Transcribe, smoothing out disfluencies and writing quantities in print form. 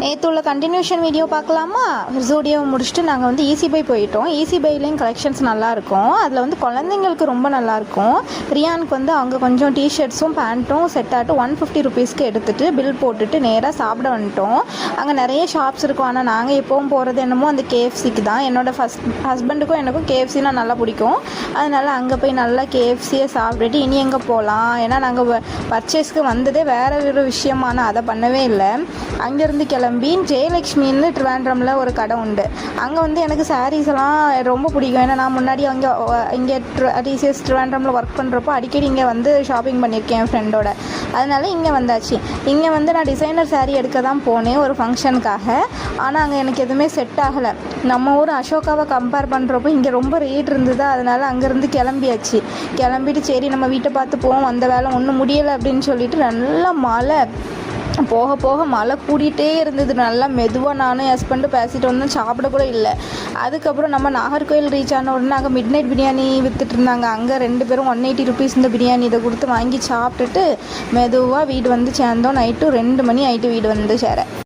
நேற்று உள்ள continuation video பார்க்கலாமா? ஜூடியோவை முடிச்சுட்டு நாங்கள் வந்து ஈஸி பை போயிட்டோம். ஈஸி பைலேயும் கலெக்ஷன்ஸ் நல்லாயிருக்கும். அதில் வந்து குழந்தைங்களுக்கு ரொம்ப நல்லாயிருக்கும். ரியானுக்கு வந்து அவங்க கொஞ்சம் டிஷர்ட்ஸும் பேண்ட்டும் செட் ஆகிட்டு 150 ருபீஸ்க்கு எடுத்துகிட்டு பில் போட்டுட்டு நேராக சாப்பிட வந்துட்டோம். அங்கே நிறைய ஷாப்ஸ் இருக்கும். ஆனால் நாங்கள் எப்போவும் போகிறது என்னமோ அந்த கேஎஃப்சிக்கு தான். என்னோடய ஹஸ்பண்டுக்கும் எனக்கும் கேஎஃப்சினா நல்லா பிடிக்கும். அதனால் அங்கே போய் நல்லா கேஎஃப்சியை சாப்பிட்டுட்டு இனி எங்கே போகலாம், ஏன்னா நாங்கள் பர்ச்சேஸ்க்கு வந்ததே வேறு ஒரு விஷயமான அதை பண்ணவே இல்லை. அங்கேருந்து கிளம்பி ஜெயலக்ஷ்மின்னு ட்ரிவாண்ட்ரமில் ஒரு கடை உண்டு. அங்கே வந்து எனக்கு சாரீஸ் எல்லாம் ரொம்ப பிடிக்கும். ஏன்னா நான் முன்னாடி இங்கே டிசிஎஸ் ட்ரிவாண்ட்ரமில் ஒர்க் பண்ணுறப்போ அடிக்கடி இங்கே வந்து ஷாப்பிங் பண்ணியிருக்கேன் என் ஃப்ரெண்டோட. அதனால இங்கே வந்தாச்சு. இங்கே வந்து நான் டிசைனர் சாரீ எடுக்க தான் போனேன் ஒரு ஃபங்க்ஷனுக்காக. ஆனால் அங்கே எனக்கு எதுவுமே செட் ஆகலை. நம்ம ஊர் அசோகாவை கம்பேர் பண்ணுறப்போ இங்கே ரொம்ப ரேட் இருந்தது. அதனால் அங்கேருந்து கிளம்பியாச்சு. கிளம்பிட்டு சரி நம்ம வீட்டை பார்த்து போவோம், அந்த வேலை ஒன்றும் முடியலை அப்படின்னு சொல்லிட்டு நல்லா மழை போக போக மழை கூடிகிட்டே இருந்தது. நல்லா மெதுவாக நானும் ஹஸ்பண்டு பேசிட்டு வந்தோம். சாப்பிட கூட இல்லை. அதுக்கப்புறம் நம்ம நாகர்கோவில் ரீச் ஆன உடனே அங்கே மிட் நைட் பிரியாணி விற்றுட்டு இருந்தாங்க. அங்கே 2 பேரும் 180 ருபீஸ் இந்த பிரியாணி இதை கொடுத்து வாங்கி சாப்பிட்டுட்டு மெதுவாக வீடு வந்து சேர்ந்தோம். நைட்டு 2 மணி ஆகிட்டு வீடு வந்து சேர.